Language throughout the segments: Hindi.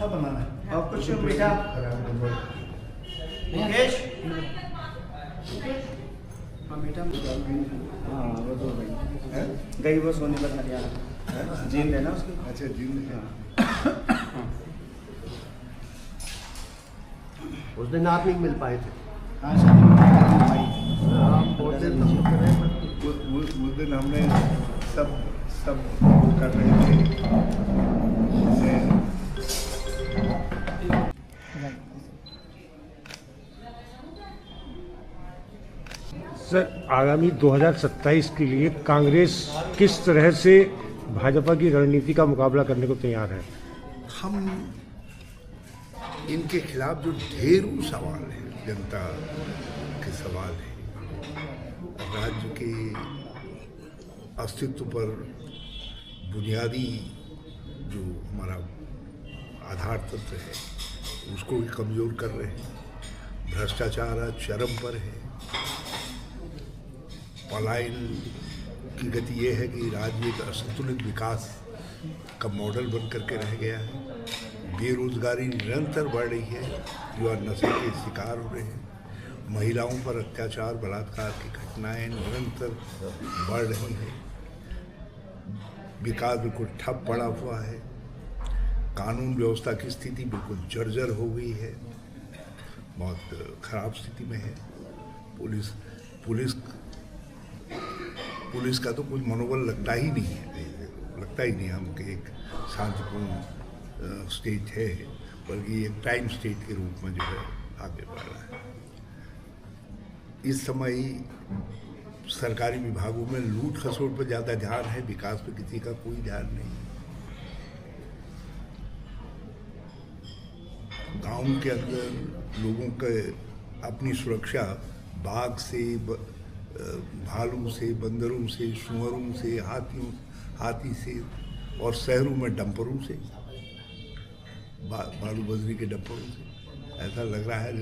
सब बनाना है और कुछ मीठा मुकेश मीठा हाँ वो तो गई वो सोनीपत हरियाणा जीन लेना उसकी। अच्छा जीन उस दिन आप नहीं मिल पाए थे। हाँ सर उस दिन हमने सब कर रहे थे। सर आगामी 2027 के लिए कांग्रेस किस तरह से भाजपा की रणनीति का मुकाबला करने को तैयार है? हम इनके खिलाफ जो ढेरों सवाल हैं, जनता के सवाल हैं, राज्य के अस्तित्व पर बुनियादी जो हमारा आधार तत्व है उसको भी कमज़ोर कर रहे हैं। भ्रष्टाचार आज चरम पर है। पलायन की गति ये है कि राज्य एक असंतुलित विकास का मॉडल बन करके रह गया है। बेरोजगारी निरंतर बढ़ रही है, युवा नशे के शिकार हो रहे हैं। महिलाओं पर अत्याचार बलात्कार की घटनाएं निरंतर बढ़ रही हैं। विकास बिल्कुल ठप पड़ा हुआ है। कानून व्यवस्था की स्थिति बिल्कुल जर्जर हो गई है, बहुत खराब स्थिति में है। पुलिस का तो कुछ मनोबल लगता ही नहीं है हम कि एक शांतिपूर्ण स्टेट है, बल्कि एक टाइम स्टेट के रूप में जो है आगे बढ़ रहा है। इस समय सरकारी विभागों में लूट खसोट पर ज़्यादा ध्यान है, विकास पे किसी का कोई ध्यान नहीं। गांव के अंदर लोगों के अपनी सुरक्षा बाघ से, भालू से, बंदरों से, सुअरों से, हाथी से और शहरों में डंपरों से, बालू बजरी के डंपरों से। ऐसा लग रहा है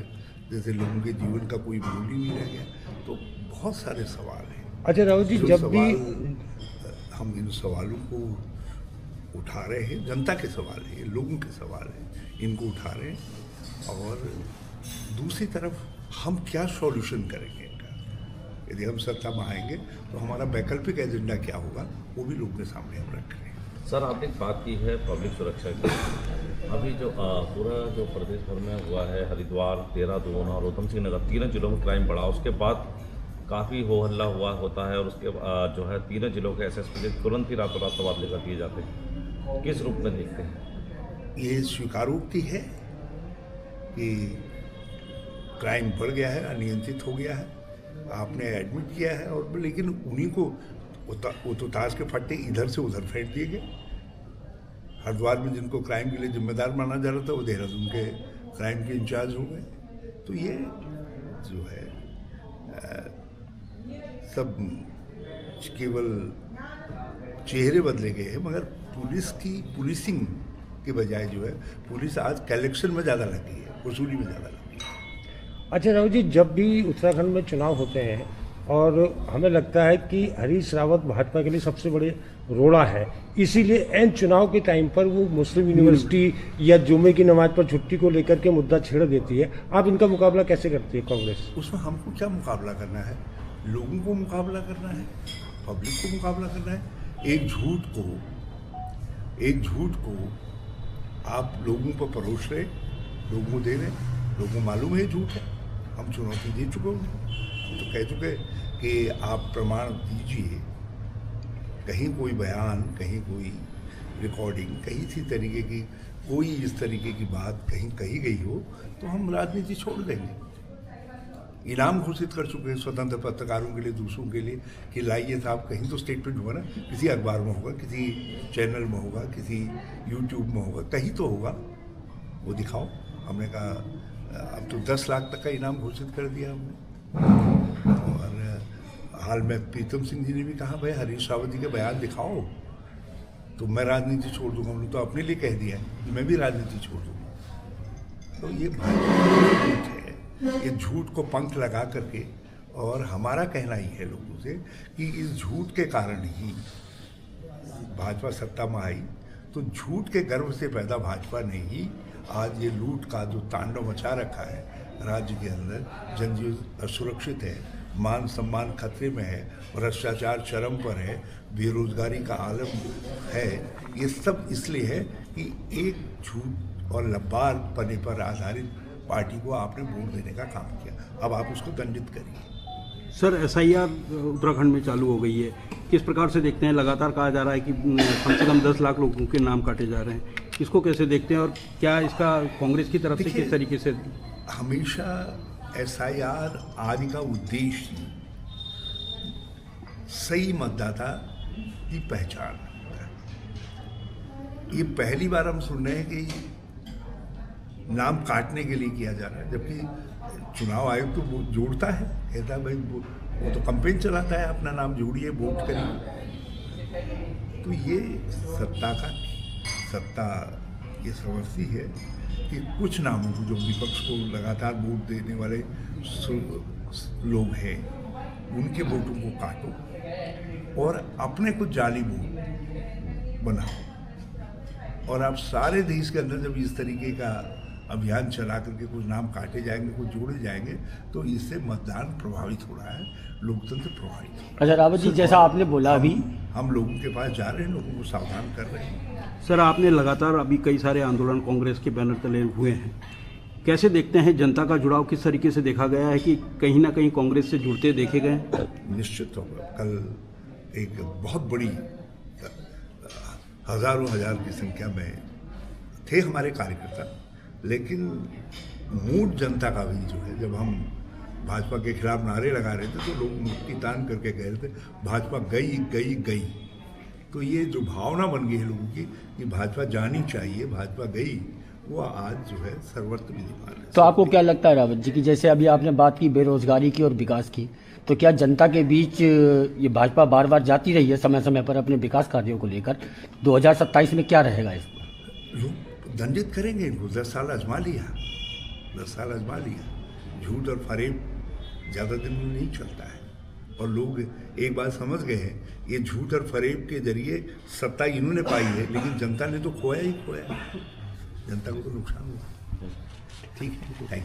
जैसे लोगों के जीवन का कोई मूल्य ही नहीं रह गया। तो बहुत सारे सवाल हैं। अच्छा राहुल जी, जब भी हम इन सवालों को उठा रहे हैं, जनता के सवाल है, लोगों के सवाल है, इनको उठा रहे हैं। और दूसरी तरफ हम क्या सॉल्यूशन करेंगे इनका? यदि हम सत्ता में आएंगे तो हमारा वैकल्पिक एजेंडा क्या होगा वो भी लोगों के सामने हम रख रहे हैं। सर आपने बात की है पब्लिक सुरक्षा की। अभी जो पूरा जो प्रदेश भर में हुआ है, हरिद्वार, देहरादून और ऊधम सिंह नगर, तीनों जिलों में क्राइम बढ़ा, उसके बाद काफ़ी हो हल्ला हुआ होता है और उसके जो है तीनों जिलों के एसएसपी तुरंत ही रातों रात तबादले कर दिए जाते हैं। किस रूप में देखते हैं? ये स्वीकारोक्ति है कि क्राइम बढ़ गया है, अनियंत्रित हो गया है, आपने एडमिट किया है। और लेकिन उन्हीं को वो तो ताश के फट्टे इधर से उधर फेंक दिए गए। हरिद्वार में जिनको क्राइम के लिए जिम्मेदार माना जा रहा था वो देहरादून के क्राइम के इंचार्ज हो गए। तो ये जो है सब केवल चेहरे बदले गए हैं, मगर पुलिस की पुलिसिंग के बजाय जो है पुलिस आज कलेक्शन में ज़्यादा लगी है, वसूली में ज़्यादा लगी है। अच्छा राहुल जी, जब भी उत्तराखंड में चुनाव होते हैं और हमें लगता है कि हरीश रावत भाजपा के लिए सबसे बड़े रोड़ा है, इसीलिए एन चुनाव के टाइम पर वो मुस्लिम यूनिवर्सिटी या जुमे की नमाज पर छुट्टी को लेकर के मुद्दा छेड़ देती है। आप इनका मुकाबला कैसे करती है कांग्रेस? उसमें हमको क्या मुकाबला करना है? लोगों को मुकाबला करना है, पब्लिक को मुकाबला करना है। एक झूठ को आप लोगों पर परोस रहे, लोगों को दे रहे, लोगों को मालूम है झूठ है। हम चुनौती दे चुके हैं, तो कह चुके कि आप प्रमाण दीजिए। कहीं कोई बयान, कहीं कोई रिकॉर्डिंग, कहीं इसी तरीके की कोई इस तरीके की बात कहीं कही गई हो तो हम राजनीति छोड़ देंगे। इनाम घोषित कर चुके हैं स्वतंत्र पत्रकारों के लिए, दूसरों के लिए कि लाइए साहब, कहीं तो स्टेटमेंट होगा ना, किसी अखबार में होगा, किसी चैनल में होगा, किसी यूट्यूब में होगा, कहीं तो होगा, वो दिखाओ। हमने कहा अब तो 10 लाख तक का इनाम घोषित कर दिया हमने। और हाल में प्रीतम सिंह जी ने भी कहा भाई हरीश रावत जी के बयान दिखाओ तो मैं राजनीति छोड़ दूंगा। उन्होंने तो अपने लिए कह दिया है कि मैं भी राजनीति छोड़ दूंगा। तो ये झूठ है, ये झूठ को पंख लगा करके, और हमारा कहना ही है लोगों से कि इस झूठ के कारण ही भाजपा सत्ता में आई। तो झूठ के गर्व से पैदा भाजपा ने ही आज ये लूट का जो तांडव मचा रखा है राज्य के अंदर, जनजीवन असुरक्षित है, मान सम्मान खतरे में है, भ्रष्टाचार चरम पर है, बेरोजगारी का आलम है, ये सब इसलिए है कि एक झूठ और लब्बार पने पर आधारित पार्टी को आपने वोट देने का काम किया। अब आप उसको दंडित करिए। सर, SIR उत्तराखंड में चालू हो गई है, किस प्रकार से देखते हैं? लगातार कहा जा रहा है कि कम से कम 10 लाख लोगों के नाम काटे जा रहे हैं, इसको कैसे देखते हैं और क्या इसका कांग्रेस की तरफ से किस तरीके से? हमेशा SIR आदि का उद्देश्य सही मतदाता की पहचान है। ये पहली बार हम सुन रहे हैं कि नाम काटने के लिए किया जा रहा है, जबकि चुनाव आयोग तो वो जोड़ता है, कहता है भाई वो तो कैंपेन चलाता है, अपना नाम जोड़िए, वोट करिए। तो ये सत्ता ये समझती है कि कुछ नामों को, जो विपक्ष को लगातार वोट देने वाले लोग हैं, उनके वोटों को काटो और अपने कुछ जाली वोट बनाओ। और आप सारे देश के अंदर जब इस तरीके का अभियान चला करके कुछ नाम काटे जाएंगे, कुछ जोड़े जाएंगे, तो इससे मतदान प्रभावित हो रहा है, लोकतंत्र प्रभावित हो रहा है। अच्छा रावत जी, जैसा आपने बोला अभी, हम लोगों के पास जा रहे हैं, लोगों को सावधान कर रहे हैं। सर, आपने लगातार अभी कई सारे आंदोलन कांग्रेस के बैनर तले हुए हैं, कैसे देखते हैं जनता का जुड़ाव किस तरीके से देखा गया है कि कहीं ना कहीं कांग्रेस से जुड़ते देखे गए? निश्चित तौर पर कल एक बहुत बड़ी हजारों हजार की संख्या में थे हमारे कार्यकर्ता, लेकिन मूड जनता का भी जो है, जब हम भाजपा के खिलाफ नारे लगा रहे थे तो लोग मुट्ठी तान करके कह रहे थे भाजपा गई गई गई। तो ये जो भावना बन गई है लोगों की कि भाजपा जानी चाहिए, भाजपा गई, वो आज जो है सर्वत्र विद्यमान है। तो आपको क्या लगता है रावत जी कि जैसे अभी आपने बात की बेरोजगारी की और विकास की, तो क्या जनता के बीच ये भाजपा बार बार जाती रही है समय समय पर अपने विकास कार्यों को लेकर? 2027 में क्या रहेगा इसको? लोग दंडित करेंगे इनको। 10 साल आजमा लिया, 10 साल आजमा लिया। झूठ और फरेब ज़्यादा दिन में नहीं चलता है, और लोग एक बात समझ गए हैं, ये झूठ और फरेब के जरिए सत्ता इन्होंने पाई है, लेकिन जनता ने तो खोया ही खोया, जनता को तो नुकसान हुआ। ठीक है, थैंक यू।